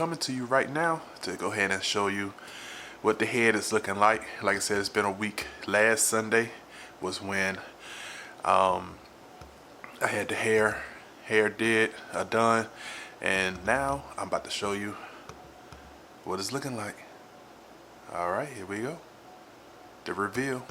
coming to you right now to go ahead and show you what the head is looking like. Like I said, it's been a week. Last Sunday was when I had the hair done, and now I'm about to show you what it's looking like. All right, here we go. The reveal.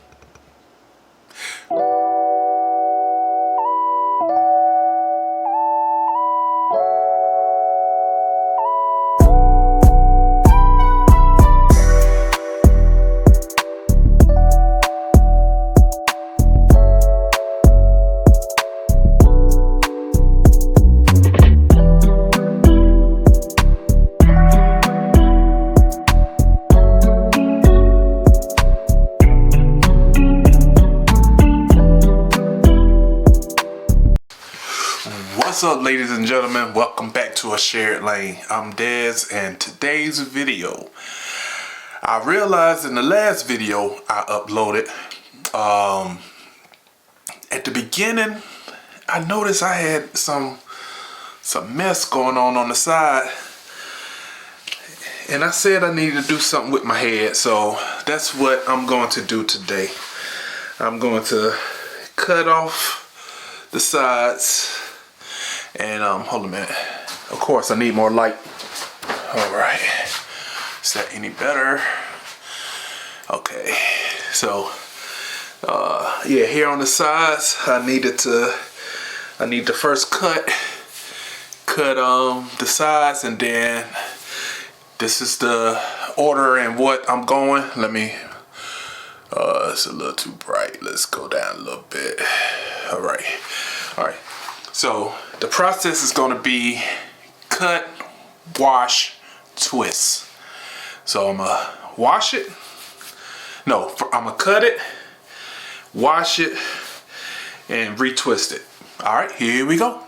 What's up, ladies and gentlemen? Welcome back to A Shared Lane. I'm Dez, and today's video, I realized in the last video I uploaded, at the beginning, I noticed I had some mess going on the side, and I said I needed to do something with my head, so that's what I'm going to do today. I'm going to cut off the sides. And hold a minute. Of course, I need more light. All right. Is that any better? Okay. So, yeah, here on the sides, I need to first cut the sides, and then this is the order and what I'm going. Let me. It's a little too bright. Let's go down a little bit. All right. All right. So the process is going to be cut, wash, twist. So I'm going to wash it. No, I'm going to cut it, wash it, and retwist it. All right, here we go.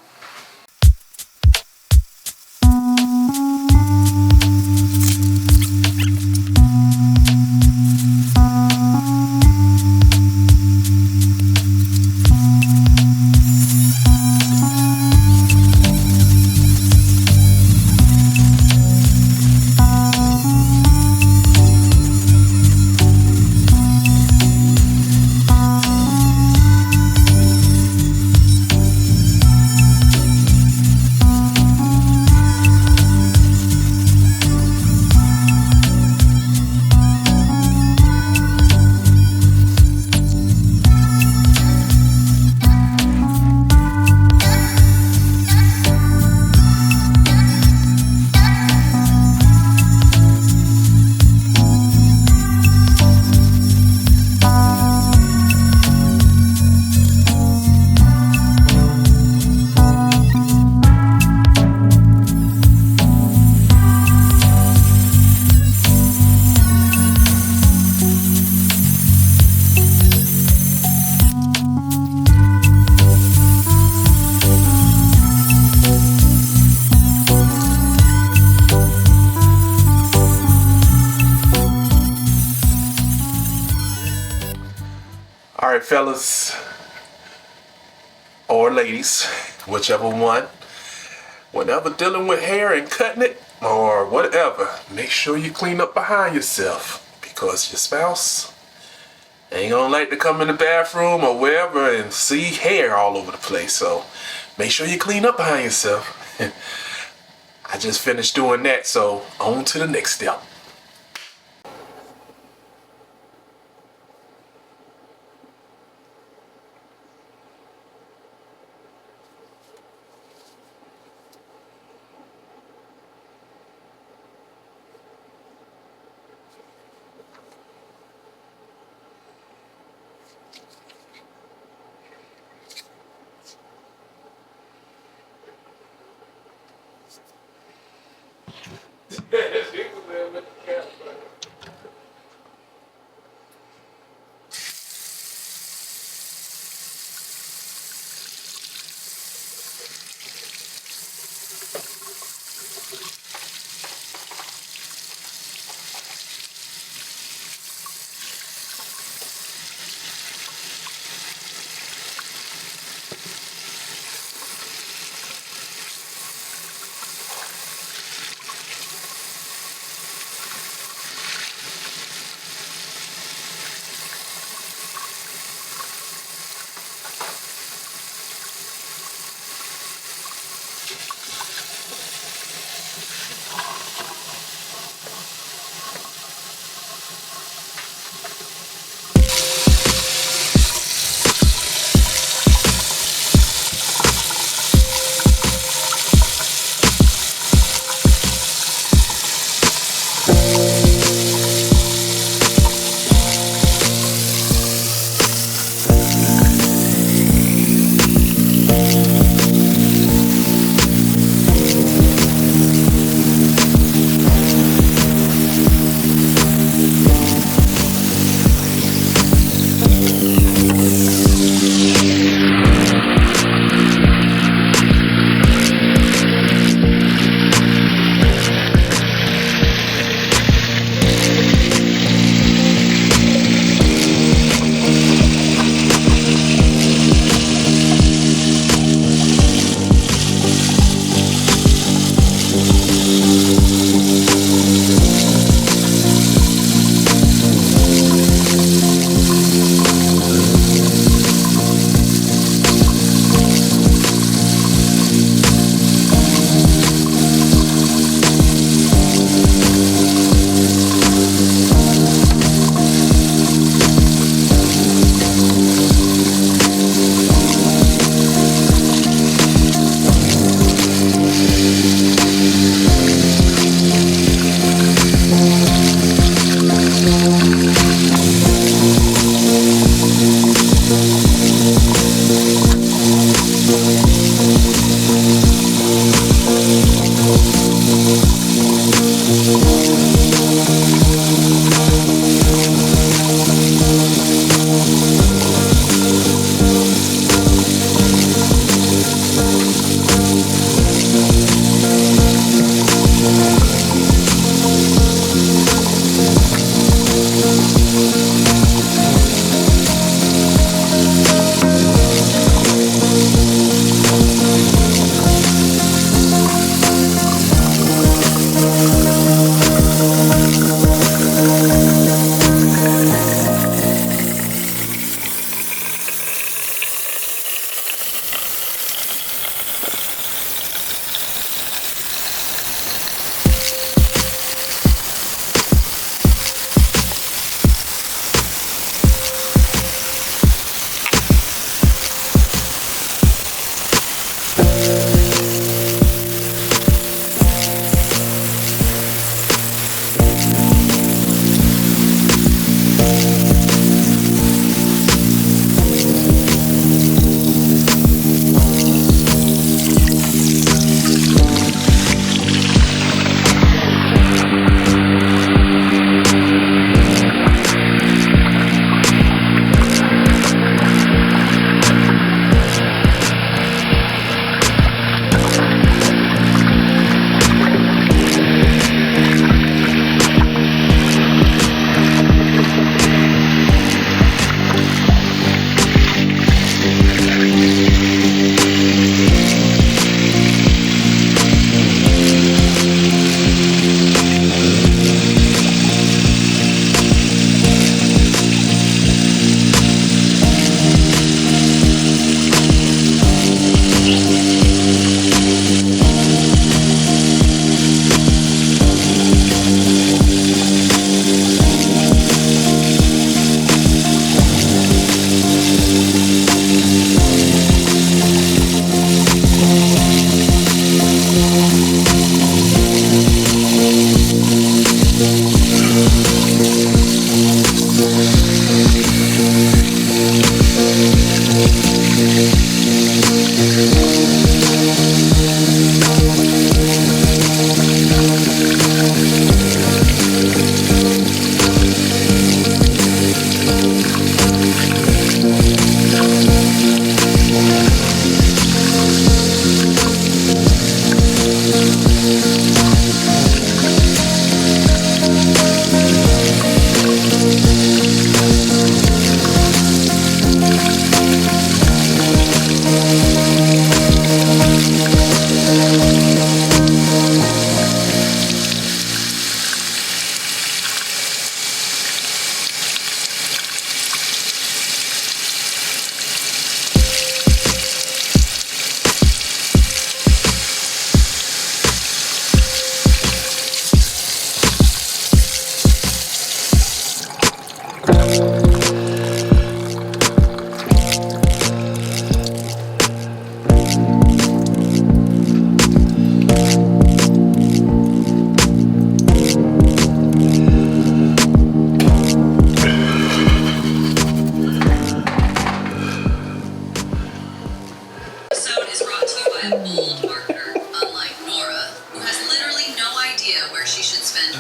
Alright, fellas, or ladies, whichever one, whenever dealing with hair and cutting it or whatever, make sure you clean up behind yourself, because your spouse ain't gonna like to come in the bathroom or wherever and see hair all over the place. So make sure you clean up behind yourself. I just finished doing that, so on to the next step.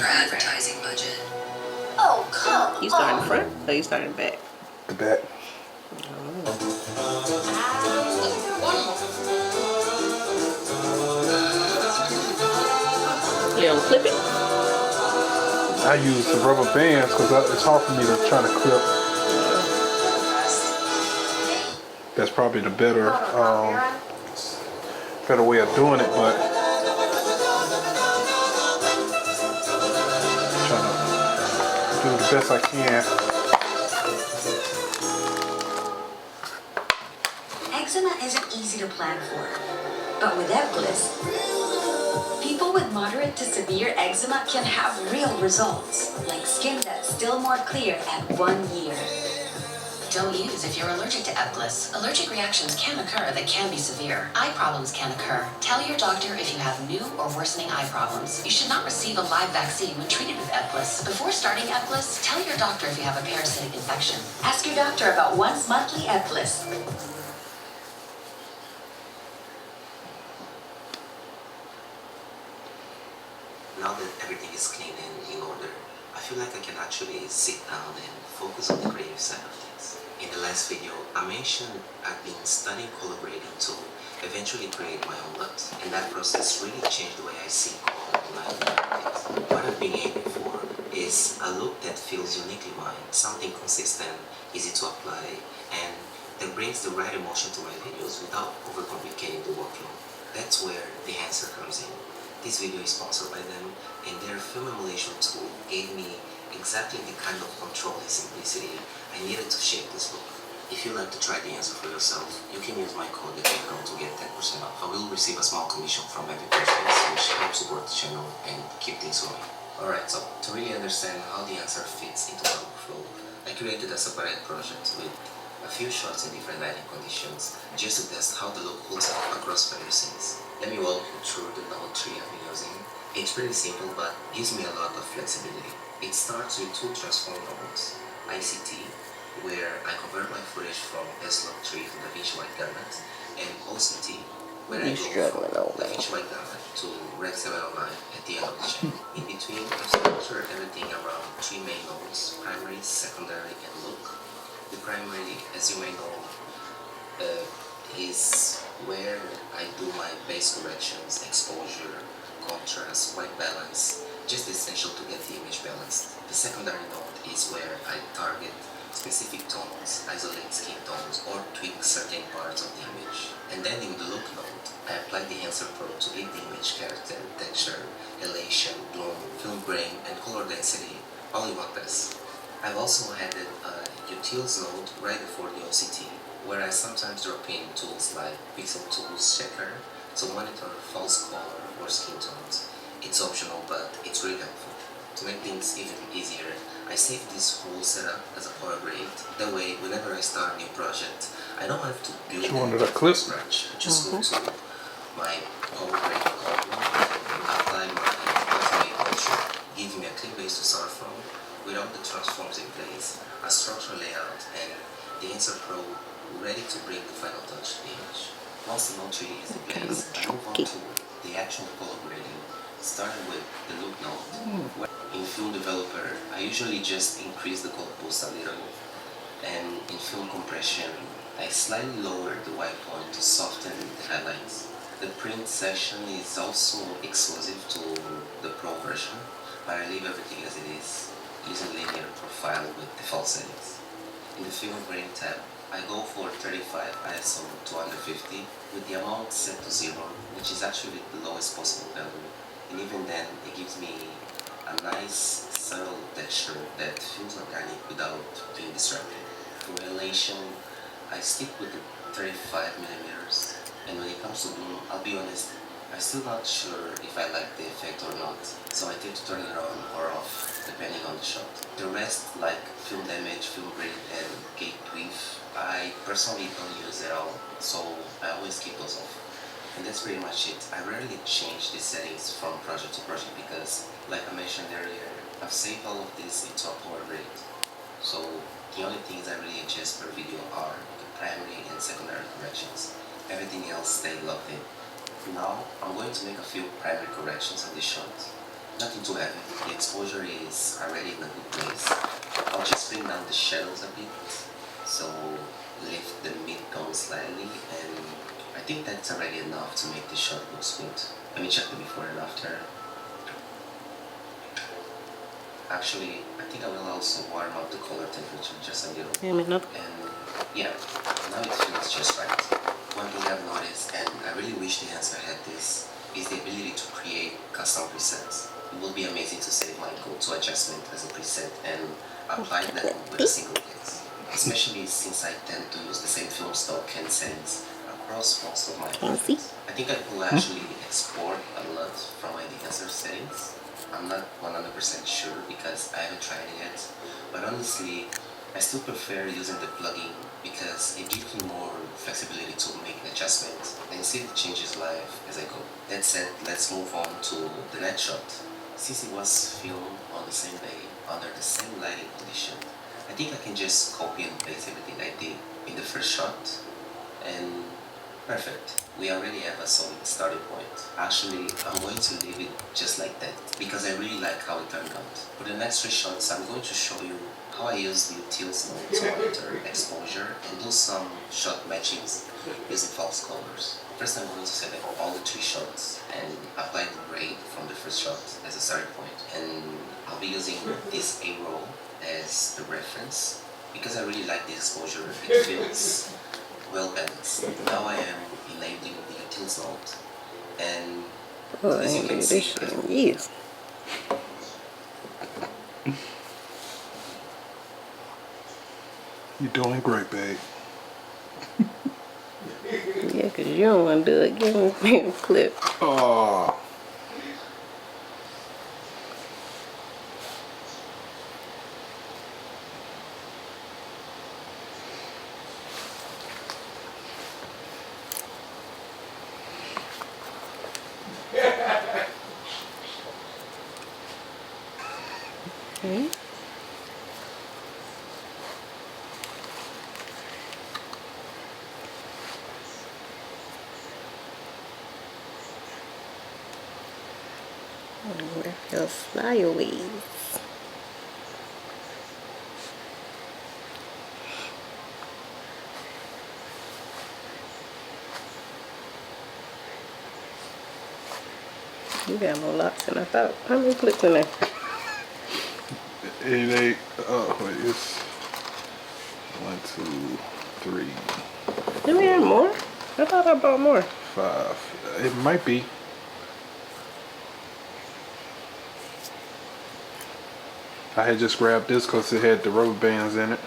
your advertising budget. Oh, come on. You start in the front or you start in the back? The back. You don't clip it? I use the rubber bands because it's hard for me to try to clip. That's probably the better way of doing it, but I'm trying to do the best I can. Eczema isn't easy to plan for, but with Retwists, people with moderate to severe eczema can have real results, like skin that's still more clear at 1 year. Don't use if you're allergic to Retwists. Allergic reactions can occur that can be severe. Eye problems can occur. Tell your doctor if you have new or worsening eye problems. You should not receive a live vaccine when treated with Retwists. Before starting Retwists, tell your doctor if you have a parasitic infection. Ask your doctor about once monthly Retwists. Now that everything is clean and in order, I feel like I can actually sit down and focus on the creative side of things. In the last video, I mentioned I've been studying collaborating to eventually create my own looks, and that process really changed the way I see color and lighting. What I've been aiming for is a look that feels uniquely mine, something consistent, easy to apply, and that brings the right emotion to my videos without overcomplicating the workflow. That's where the answer comes in. This video is sponsored by them, and their film emulation tool gave me exactly the kind of control and simplicity I needed to shape this look. If you'd like to try the answer for yourself, you can use my code to get 10% off. I will receive a small commission from every purchase, which helps support the channel and keep things going. Alright, so to really understand how the answer fits into my workflow, I created a separate project with a few shots in different lighting conditions just to test how the look holds up across various scenes. Let me walk you through the node tree I've been using. It's pretty simple but gives me a lot of flexibility. It starts with two transform nodes, ICT, where I convert my footage from S-Log3 to DaVinci White Garment, and OCT, where I go from DaVinci White Garment to Rec 709 at the end of the chain. In between, I've structured everything around three main nodes, primary, secondary, and look. The primary, as you may know, is where I do my base corrections, exposure, contrast, white balance, just essential to get the image balanced. The secondary node is where I target specific tones, isolate skin tones, or tweak certain parts of the image. And then in the look node, I apply the Enhancer Pro to aid the image character, texture, elation, bloom, film grain, and color density all in one pass. I've also added a Utils node right before the OCT, where I sometimes drop in tools like Pixel Tools Checker to monitor false color or skin tones. It's optional, but it's really helpful. To make things even easier, I save this whole setup as a color grade. That way, whenever I start a new project, I don't have to build it from scratch. I just go to my color grade column, apply my automate option, give me a clean base to start from, without the transforms in place, a structural layout, and the Enhancer Pro ready to bring the final touch to the image. Once the node tree is in place, I move on to the actual color grading, starting with the look node. In Film Developer, I usually just increase the color boost a little, and in Film Compression, I slightly lower the white point to soften the highlights. The print session is also exclusive to the Pro version, but I leave everything as it is, using linear profile with default settings. In the Film Grain tab, I go for 35 ISO 250 with the amount set to 0, which is actually the lowest possible value. And even then, it gives me a nice, subtle texture that feels organic without being distracting. For elation, I stick with the 35mm, and when it comes to bloom, I'll be honest, I'm still not sure if I like the effect or not, so I tend to turn it on or off depending on the shot. The rest, like film damage, film grade, and gate weave, I personally don't use at all, so I always keep those off. And that's pretty much it. I rarely change the settings from project to project because, like I mentioned earlier, I've saved all of this into a power grade. So the only things I really adjust per video are the primary and secondary corrections. Everything else stay locked in. Now, I'm going to make a few primary corrections on this shot. nothing too heavy. The exposure is already in a good place. I'll just bring down the shadows a bit, so lift the mid-tone slightly, and I think that's already enough to make the shot look smooth. Let me check the before and after. Actually, I think I will also warm up the color temperature just a little. And yeah, now it feels just right. One thing I've noticed, and I really wish the answer had this, is the ability to create custom presets. It will be amazing to save my go-to adjustment as a preset and apply them with a single click. Especially since I tend to use the same film stock and settings across most of my projects. I think I will actually export a lot from my enhancer settings. I'm not 100% sure because I haven't tried it yet, but honestly, I still prefer using the plugin because it gives me more flexibility to make adjustments and see the changes live as I go. That said, let's move on to the next shot. Since it was filmed on the same day, under the same lighting condition, I think I can just copy and paste everything I did in the first shot, and perfect. We already have a solid starting point. Actually, I'm going to leave it just like that because I really like how it turned out. For the next 3 shots, I'm going to show you how I use the utils mode to monitor exposure and do some shot matchings using false colors. First, I'm going to select all the 3 shots and apply the grade from the first shot as a starting point. And I'll be using this A roll as the reference because I really like the exposure. It feels well balanced. Now I am enabling the utils mode, and as you can see, Yes. You're doing great, babe. Yeah, because you don't want to do it. Give me a clip. Oh. Okay. Where feels flyaways. You got more locks than I thought. How many clips in there? It ain't, wait, it's 1, 2, 3, Do we have more? I thought I bought more. 5. It might be. I had just grabbed this because it had the rubber bands in it.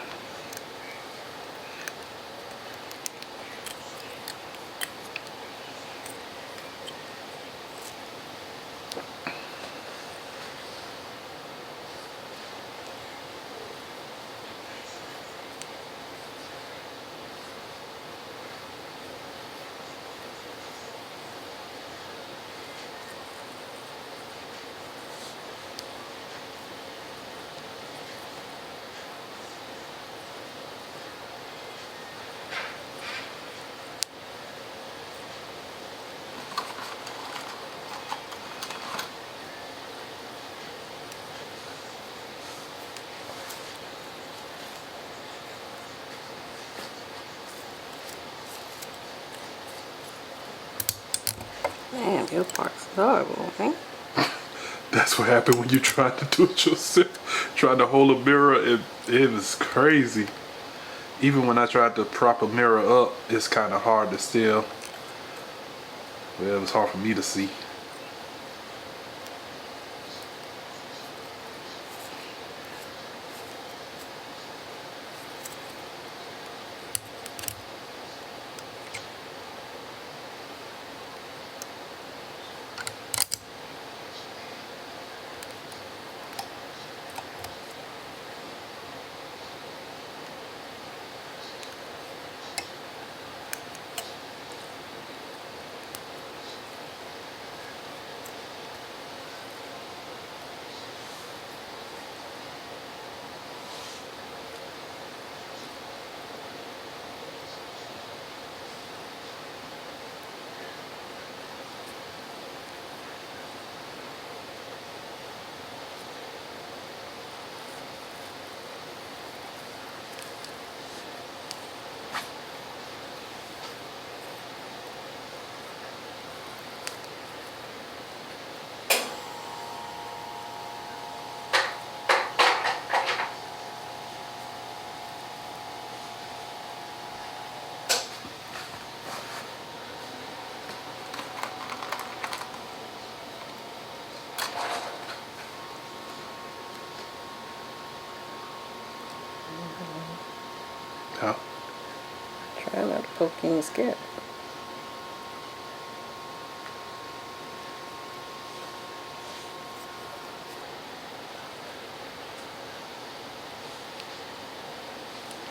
Man, your park's horrible, okay? That's what happened when you tried to do it yourself. Trying to hold a mirror, it was crazy. Even when I tried to prop a mirror up, it's kind of hard to still. Well, it was hard for me to see. Huh? Try not to poke in your scalp.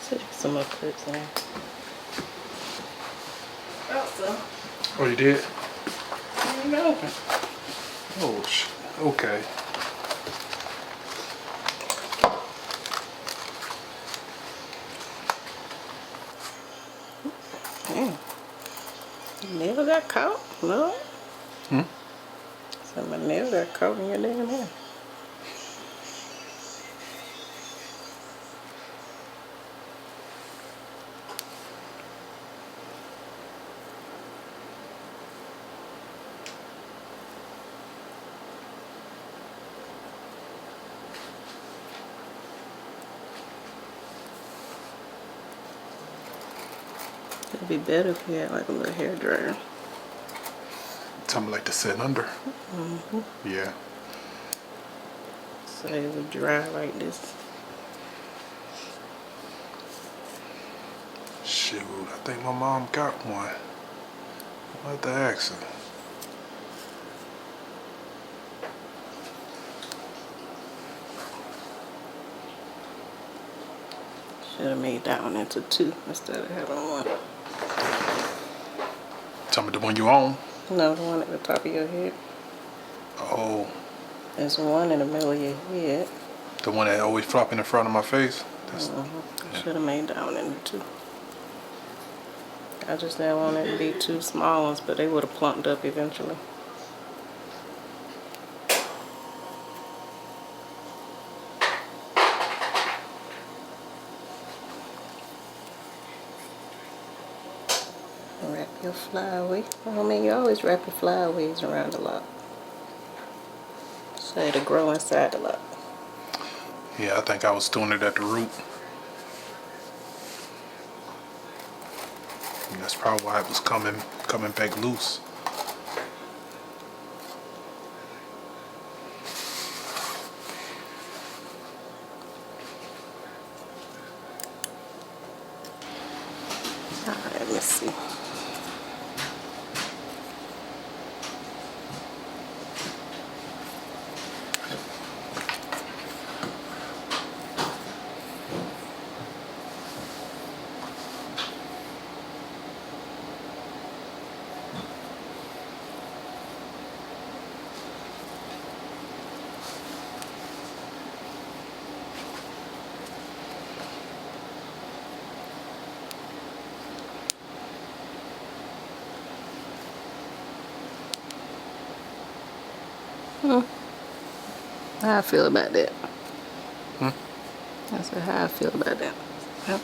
So there's some more clips in there. Also, Oh, you did? you know. Oh, okay. Damn. Nail got caught? No. So my nail got caught in your damn hair. It'd be better if you had like a little hair dryer. Something like to sit under. Yeah. So it would dry like this. Shoot, I think my mom got one. I'll have to ask her. Should have made that one into 2 instead of having 1. Tell me the one you own. No, the one at the top of your head. Oh, There's one in the middle of your head. the one that always flop in the front of my face. That's, Should have made that one into 2. I just didn't want it to be 2 small ones, but they would have plumped up eventually. Wrap your flyaway. I mean, you always wrap your flyaways around a lot. So it'll grow inside the lot. yeah, I think I was doing it at the root. And that's probably why it was coming back loose. Alright, let me see. How I feel about that? I said, how I feel about that? Yep.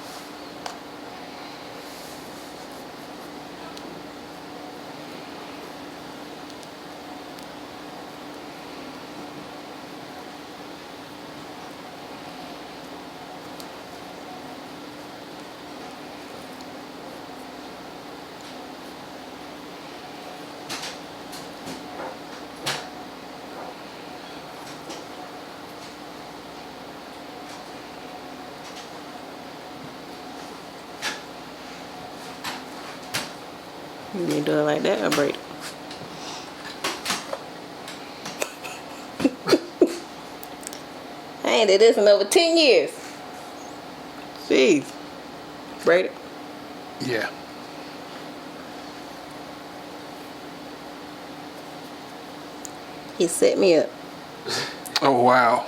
You do it like that or braid it? I ain't did this in over 10 years. Jeez. Braid it. Yeah. He set me up. Oh, wow.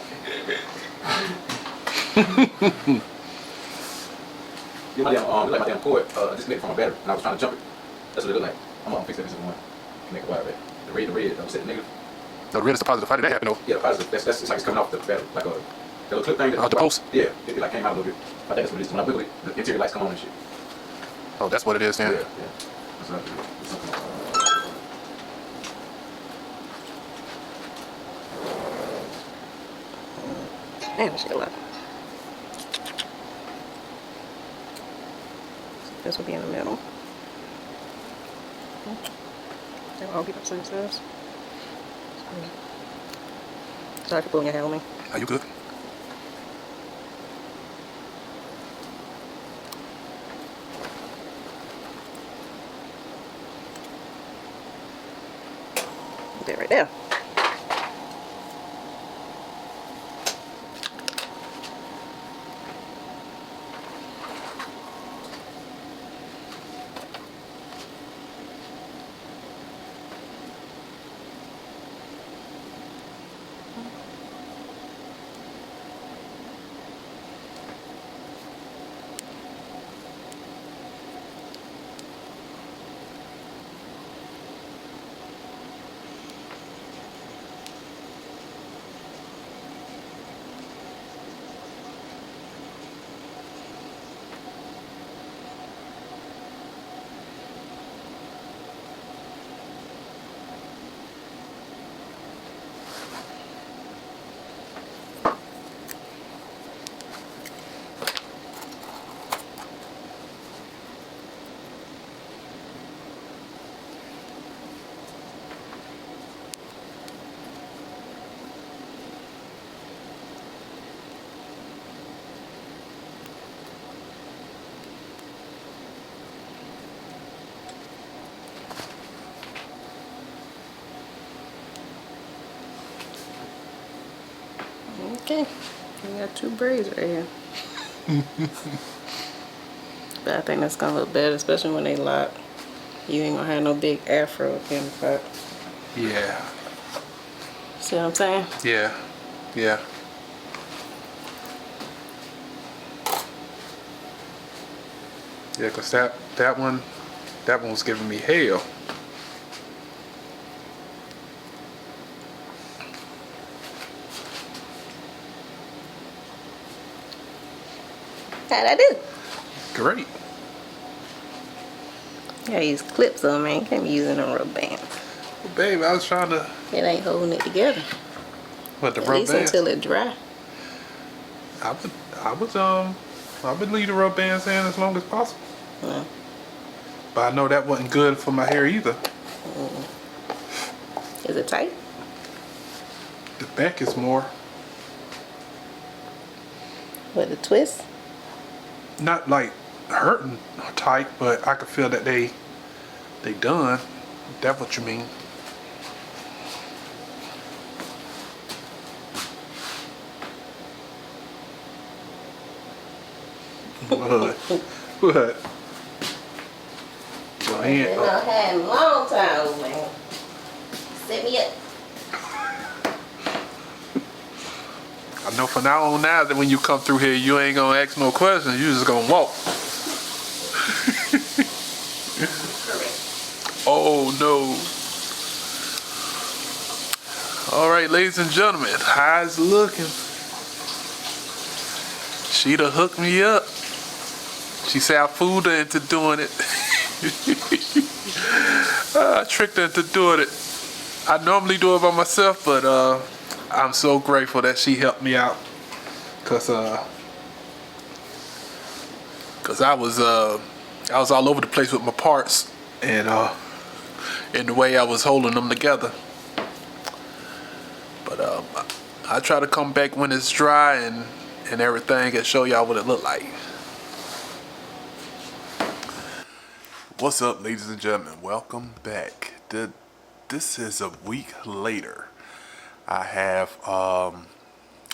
You my damn, like my damn cord disconnected from my battery, and I was trying to jump it. That's what it looked like. I'm gonna fix that. This is one. Connect the wire back. The red, I'm setting negative. No, the red is the positive. How did that happen, though? Yeah, the positive. That's it's like it's coming off the battery, like a little clip thing. That, Off the post? Yeah, it like came out a little bit. I think that's what it is. When I wiggle it, the interior lights come on and shit. Oh, that's what it is, then. Yeah. That's what I do. It's something. Damn, she a lot. This will be in the middle. They'll all be the same size. Sorry for pulling your hair on me. Are you good? there. Okay, we got 2 braids right here. But I think that's gonna look better, especially when they lock. You ain't gonna have no big afro in the front. Yeah. See what I'm saying? Yeah. Yeah. Yeah, cause that one was giving me hell. How'd I do? Great. Yeah, use clips on, man. You can't be using a rubber band. Well, babe, I was trying to. It ain't holding it together. What, the At rubber least band? until it dry. I would leave the rubber bands in as long as possible. Mm. But I know that wasn't good for my hair either. Is it tight? The back is more. What, the twist? Not like hurting tight, but I could feel that they done. That's what you mean. What? What? Your hand. Been out had a long time, old man. Set me up. I know from now on now that when you come through here, you ain't gonna ask no questions. You just gonna walk. Oh no. All right, ladies and gentlemen, how's it looking? Sheda hooked me up. She said I fooled her into doing it. I tricked her into doing it. I normally do it by myself, but I'm so grateful that she helped me out. Cause I was all over the place with my parts and in the way I was holding them together. But I try to come back when it's dry and everything and show y'all what it look like. What's up, ladies and gentlemen? Welcome back. This is a week later. I have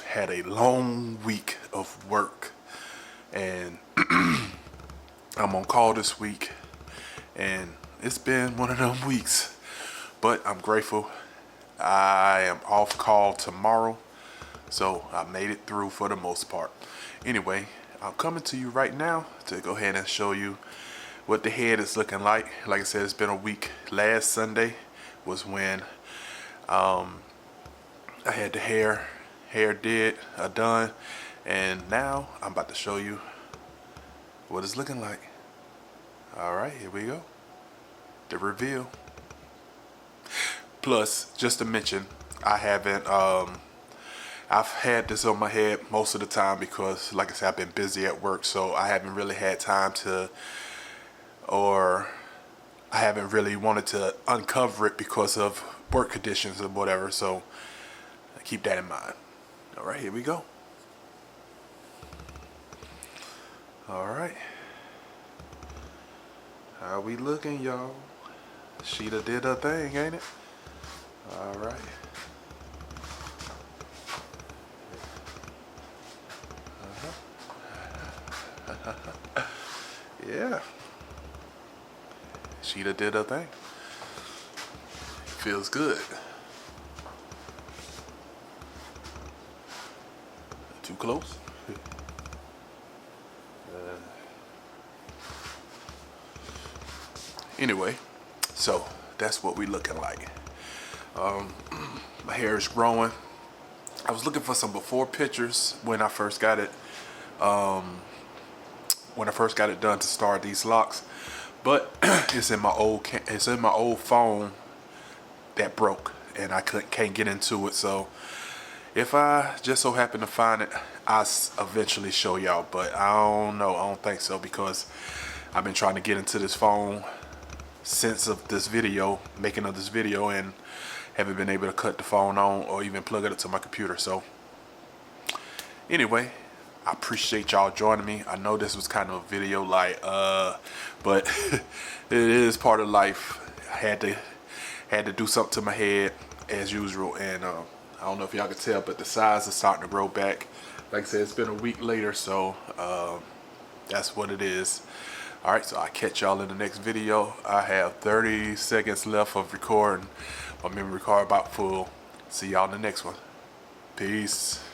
had a long week of work, and I'm on call this week, and it's been one of them weeks, but I'm grateful. I am off call tomorrow, so I made it through for the most part. Anyway, I'm coming to you right now to go ahead and show you what the head is looking like. Like I said, it's been a week. Last Sunday was when I had the hair done, and now I'm about to show you what it's looking like. All right, here we go. The reveal. Plus, just to mention, I've had this on my head most of the time because, like I said, I've been busy at work, so I haven't really had time to, or I haven't really wanted to uncover it because of work conditions or whatever, so keep that in mind. All right, here we go. All right. How we looking, y'all? Sheda did her thing, ain't it? All right. Yeah. Sheda did her thing. Feels good. Too close? Anyway, so that's what we looking like. My hair is growing. I was looking for some before pictures when I first got it. When I first got it done to start these locks, but it's in my old phone that broke, and I can't get into it. So if I just so happen to find it, I'll eventually show y'all. But I don't know. I don't think so, because I've been trying to get into this phone since of this video, making of this video, and haven't been able to cut the phone on or even plug it into my computer. So anyway, I appreciate y'all joining me. I know this was kind of a video like, but it is part of life. I had to do something to my head as usual, and I don't know if y'all can tell, but the size is starting to grow back. Like I said, it's been a week later, so that's what it is. All right, so I'll catch y'all in the next video. I have 30 seconds left of recording. My memory card about full. See y'all in the next one. Peace.